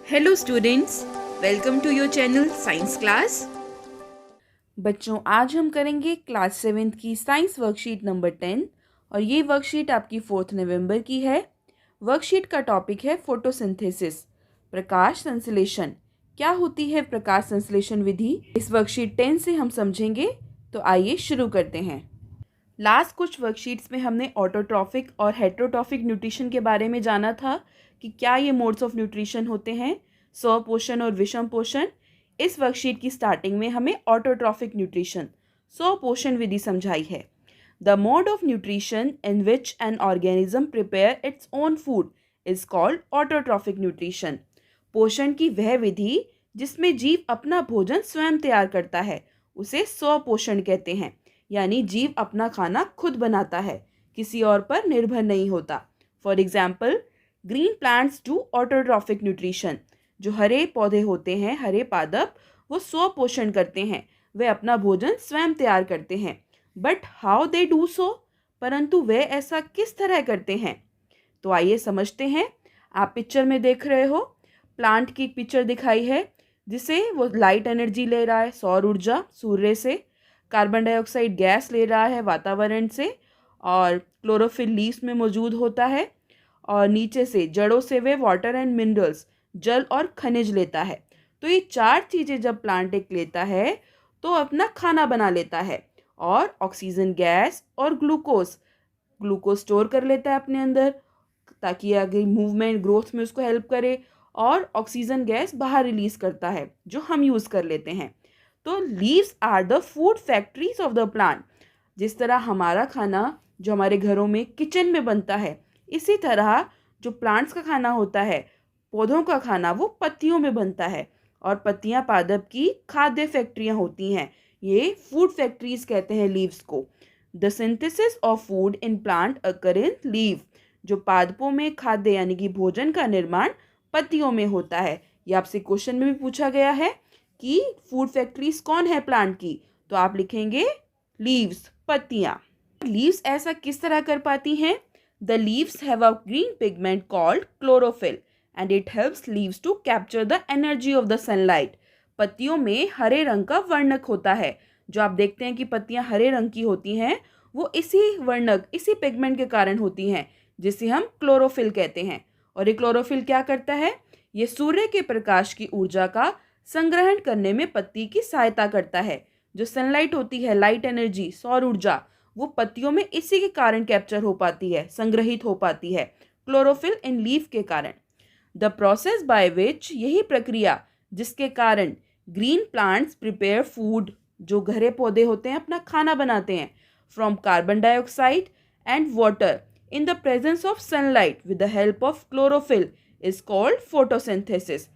Hello students, welcome to your channel science class. बच्चों, आज हम करेंगे क्लास 7th की साइंस वर्कशीट नंबर 10 और ये वर्कशीट आपकी 4 नवंबर की है। वर्कशीट का टॉपिक है फोटोसिंथेसिस, प्रकाश संश्लेषण। क्या होती है प्रकाश संश्लेषण विधि, इस वर्कशीट 10 से हम समझेंगे। तो आइए शुरू करते हैं। लास्ट कुछ वर्कशीट्स में हमने ऑटोट्रॉफिक और हेटेरोट्रॉफिक न्यूट्रिशन के बारे में जाना था कि क्या ये मोड्स ऑफ न्यूट्रिशन होते हैं, स्वपोषण और विषम पोषण। इस वर्कशीट की स्टार्टिंग में हमें ऑटोट्रॉफिक न्यूट्रिशन, स्वपोषण विधि समझाई है। The mode of nutrition in which an organism prepare its own food is called autotrophic nutrition. पोषण की वह विधि जिसमें जीव अपना भोजन स्वयं तैयार करता है उसे स्वपोषण कहते हैं, यानी जीव अपना खाना खुद बनाता है, किसी और पर निर्भर नहीं होता। For example, green plants do autotrophic nutrition. जो हरे पौधे होते हैं, हरे पादप, वो स्वपोषण करते हैं, वे अपना भोजन स्वयं तैयार करते हैं। But how they do so, परंतु वे ऐसा किस तरह करते हैं। तो आइए समझते हैं। आप पिक्चर में देख रहे हो, प्लांट की पिक्चर दिखाई है जिसे वो लाइट एनर्जी ले रहा है, सौर ऊर्जा सूर्य से, कार्बन डाइऑक्साइड गैस ले रहा है वातावरण से, और क्लोरोफिल लीव्स में मौजूद होता है, और नीचे से जड़ों से वे वाटर एंड मिनरल्स, जल और खनिज लेता है। तो ये चार चीज़ें जब प्लांट एक लेता है तो अपना खाना बना लेता है, और ऑक्सीजन गैस और ग्लूकोज ग्लूकोज स्टोर कर लेता है अपने अंदर ताकि आगे मूवमेंट ग्रोथ में उसको हेल्प करे, और ऑक्सीजन गैस बाहर रिलीज करता है जो हम यूज़ कर लेते हैं। तो leaves are the food factories of the plant. जिस तरह हमारा खाना जो हमारे घरों में किचन में बनता है, इसी तरह जो प्लांट्स का खाना होता है, पौधों का खाना, वो पत्तियों में बनता है, और पत्तियां पादप की खाद्य फैक्ट्रियां होती हैं। ये फूड फैक्ट्रीज कहते हैं लीव्स को। The synthesis of food in plant occur in leave. जो पादपों में खाद्य यानी कि भोजन का निर्माण पत्तियों में होता है। ये आपसे क्वेश्चन में भी पूछा गया है कि फूड फैक्ट्रीज कौन है प्लांट की, तो आप लिखेंगे लीव्स, पत्तियां। लीव्स ऐसा किस तरह कर पाती हैं? The leaves have a green pigment called chlorophyll and it helps leaves to capture the energy of the sunlight. पत्तियों में हरे रंग का वर्णक होता है। जो आप देखते हैं कि पत्तियां हरे रंग की होती हैं, वो इसी वर्णक, इसी पिगमेंट के कारण होती हैं, जिसे हम क्लोरोफिल कहते हैं। और ये क्लोरोफिल क्या करता है? ये सूर्य के प्रकाश की ऊर्जा का संग्रहण करने में पत्ती की सहायता करता है। जो सनलाइट होती है, लाइट एनर्जी, सौर ऊर्जा, वो पत्तियों में इसी के कारण कैप्चर हो पाती है, संग्रहित हो पाती है, क्लोरोफिल इन लीफ के कारण। द प्रोसेस बाय विच, यही प्रक्रिया जिसके कारण ग्रीन प्लांट्स प्रिपेयर फूड, जो हरे पौधे होते हैं अपना खाना बनाते हैं, from carbon dioxide and water in the presence of sunlight with the help of chlorophyll is called photosynthesis.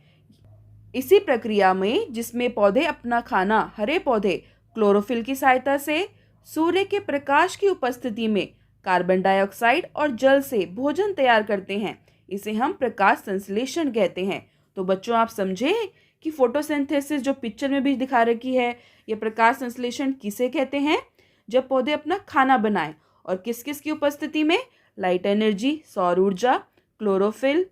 इसी प्रक्रिया में जिसमें पौधे अपना खाना, हरे पौधे क्लोरोफिल की सहायता से सूर्य के प्रकाश की उपस्थिति में कार्बन डाइऑक्साइड और जल से भोजन तैयार करते हैं, इसे हम प्रकाश संश्लेषण कहते हैं। तो बच्चों, आप समझे कि फोटोसिंथेसिस जो पिक्चर में भी दिखा रखी है, ये प्रकाश संश्लेषण किसे कहते हैं? जब पौधे अपना खाना बनाएं, और किस किस की उपस्थिति में? लाइट एनर्जी, सौर ऊर्जा, क्लोरोफिल,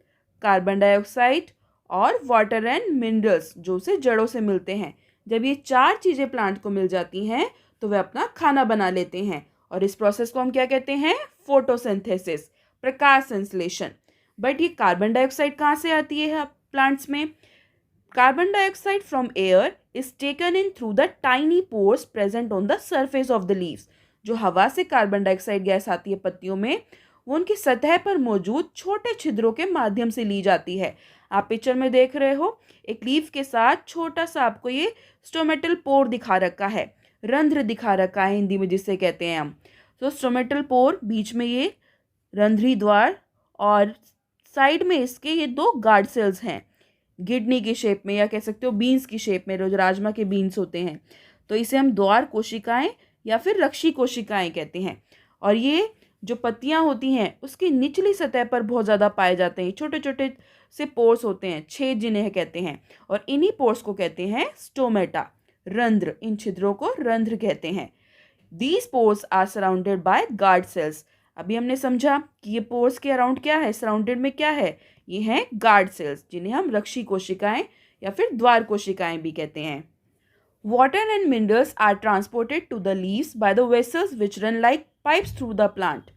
कार्बन डाइऑक्साइड और वाटर एंड मिनरल्स, जो उसे जड़ों से मिलते हैं। जब ये चार चीज़ें प्लांट को मिल जाती हैं तो वे अपना खाना बना लेते हैं, और इस प्रोसेस को हम क्या कहते हैं? फोटोसिंथेसिस, प्रकाश संश्लेषण। बट ये कार्बन डाइऑक्साइड कहाँ से आती है प्लांट्स में? Carbon dioxide from air is taken in through the tiny pores present on the surface of the leaves. जो हवा से कार्बन डाइऑक्साइड गैस आती है पत्तियों में, वो उनकी सतह पर मौजूद छोटे छिद्रों के माध्यम से ली जाती है। आप पिक्चर में देख रहे हो, एक लीफ के साथ छोटा सा आपको ये स्टोमेटल पोर दिखा रखा है, रंध्र दिखा रखा है हिंदी में जिसे कहते हैं हम। तो स्टोमेटल पोर, बीच में ये रंध्री द्वार, और साइड में इसके ये दो गार्ड सेल्स हैं, किडनी की शेप में, या कह सकते हो बीन्स की शेप में, जो राजमा के बीन्स होते हैं। तो इसे हम द्वार कोशिकाएं या फिर रक्षी कोशिकाएं कहते हैं। और ये जो पत्तियां होती हैं उसकी निचली सतह पर बहुत ज़्यादा पाए जाते हैं। छोटे छोटे से पोर्स होते हैं, छेद जिन्हें कहते हैं, और इन्हीं पोर्स को कहते हैं स्टोमेटा, रंध्र। इन छिद्रों को रंध्र कहते हैं। These pores are surrounded by guard cells. अभी हमने समझा कि ये पोर्स के अराउंड क्या है, सराउंडेड में क्या है? ये हैं गार्ड सेल्स, जिन्हें हम रक्षी कोशिकाएं या फिर द्वार कोशिकाएं भी कहते हैं। Water and minerals are transported to the leaves by the vessels which run like pipes through the plant.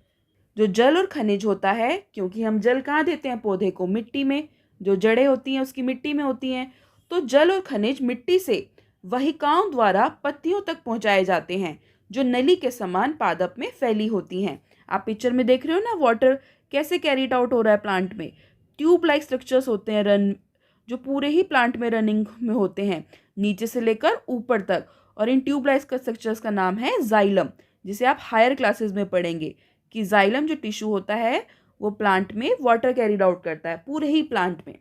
जो जल और खनिज होता है, क्योंकि हम जल कहाँ देते हैं पौधे को, मिट्टी में, जो जड़ें होती हैं उसकी मिट्टी में होती हैं, तो जल और खनिज मिट्टी से वाहिकाओं द्वारा पत्तियों तक पहुंचाए जाते हैं, जो नली के समान पादप में फैली होती हैं। आप पिक्चर में देख रहे हो ना, वाटर कैसे कैरीड आउट हो रहा है प्लांट में। ट्यूब लाइक स्ट्रक्चर्स होते हैं जो पूरे ही प्लांट में रनिंग में होते हैं, नीचे से लेकर ऊपर तक। और इन ट्यूब लाइक स्ट्रक्चर्स का नाम है जाइलम, जिसे आप हायर क्लासेस में पढ़ेंगे कि जाइलम जो टिश्यू होता है वो प्लांट में वाटर कैरीड आउट करता है, पूरे ही प्लांट में।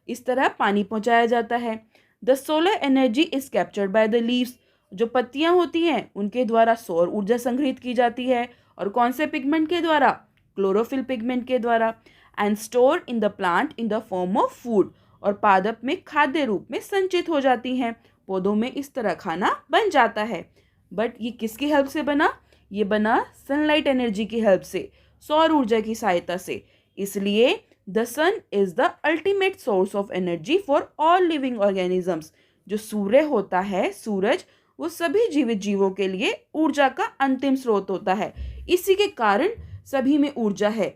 इस तरह पानी पहुंचाया जाता है। The solar energy is captured by the leaves. जो पत्तियां होती हैं उनके द्वारा सौर ऊर्जा संग्रहित की जाती है, और कौन से पिगमेंट के द्वारा, क्लोरोफिल पिगमेंट के द्वारा, and store in the plant in the form of food, और पादप में खाद्य रूप में संचित हो जाती हैं। पौधों में इस तरह खाना बन जाता है। बट ये किसकी हेल्प से बना? ये बना सनलाइट एनर्जी की हेल्प से, सौर ऊर्जा की सहायता से। इसलिए the sun is the ultimate source of energy for all living organisms. जो सूर्य होता है, सूरज, वो सभी जीवित जीवों के लिए ऊर्जा का अंतिम स्रोत होता है। इसी के कारण सभी में ऊर्जा है,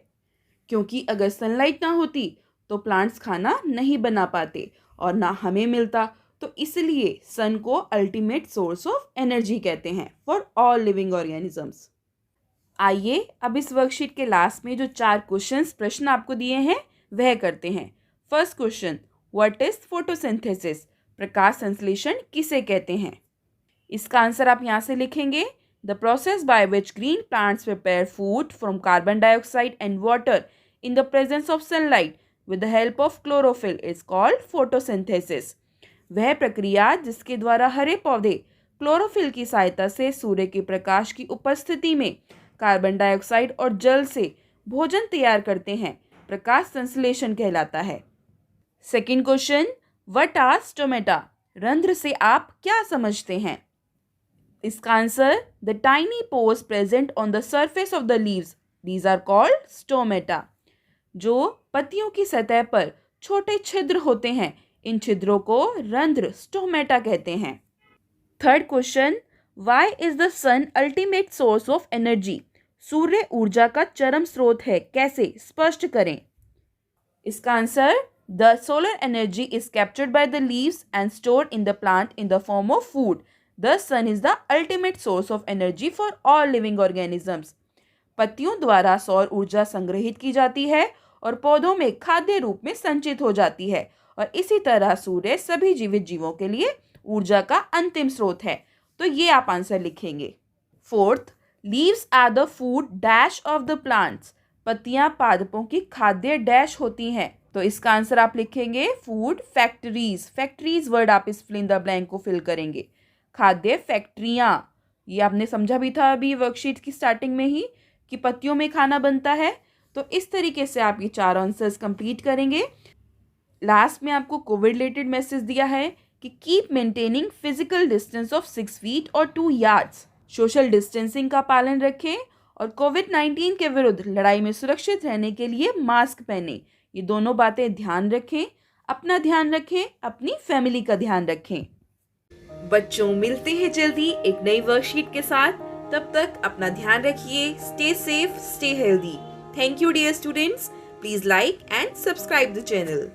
क्योंकि अगर सनलाइट ना होती तो प्लांट्स खाना नहीं बना पाते और ना हमें मिलता। तो इसलिए सन को अल्टीमेट सोर्स ऑफ एनर्जी कहते हैं फॉर ऑल लिविंग ऑर्गेनिजम्स। आइए अब इस वर्कशीट के लास्ट में जो 4 प्रश्न आपको दिए हैं वह करते हैं। First question, what is photosynthesis? प्रकाश संश्लेषण किसे कहते हैं? इसका आंसर आप यहाँ से लिखेंगे। The process by which green plants prepare food from carbon dioxide and water in the presence of sunlight with the help of chlorophyll is called photosynthesis. वह प्रक्रिया जिसके द्वारा हरे पौधे क्लोरोफिल की सहायता से सूर्य के प्रकाश की उपस्थिति में कार्बन डाइऑक्साइड और जल से भोजन तैयार करते हैं, प्रकाश संश्लेषण कहलाता है। Second question, what are stomata? रंध्र से आप क्या समझते हैं? इसका answer, the tiny pores present on the surface of the leaves, these are called stomata. जो पत्तियों की सतह पर छोटे छिद्र होते हैं, इन छिद्रों को रंध्र, स्टोमेटा कहते हैं। Third question, why is the sun ultimate source of energy? सूर्य ऊर्जा का चरम स्रोत है, कैसे? स्पष्ट करें। इसका answer, the solar energy is captured by the leaves and stored in the plant in the form of food. The sun is the ultimate source of energy for all living organisms. पत्तियों द्वारा सौर ऊर्जा संग्रहित की जाती है और पौधों में खाद्य रूप में संचित हो जाती है, और इसी तरह सूर्य सभी जीवित जीवों के लिए ऊर्जा का अंतिम स्रोत है। तो ये आप आंसर लिखेंगे। Fourth, leaves are the food dash of the plants. पत्तियां पादपों की खाद्य डैश होती हैं। तो इसका आंसर आप लिखेंगे फूड फैक्ट्रीज। फैक्ट्रीज वर्ड आप इस फिल इन द ब्लैंक को फिल करेंगे। खाद्य फैक्ट्रियां, ये आपने समझा भी था अभी वर्कशीट की स्टार्टिंग में ही कि पत्तियों में खाना बनता है। तो इस तरीके से आप ये 4 आंसर्स कंप्लीट करेंगे। लास्ट में आपको कोविड रिलेटेड मैसेज दिया है कि keep maintaining physical distance of 6 feet और 2 यार्ड्स। सोशल डिस्टेंसिंग का पालन रखें और कोविड-19 के विरुद्ध लड़ाई में सुरक्षित रहने के लिए मास्क पहनें। ये दोनों बातें ध्यान रखें, अपना ध्यान रखें, अपनी फैमिली का ध्यान रखें। बच्चों, मिलते हैं जल्दी एक नई वर्कशीट के साथ। तब तक अपना ध्यान रखिए। Stay safe, stay healthy. Thank you dear students. Please like and subscribe the channel.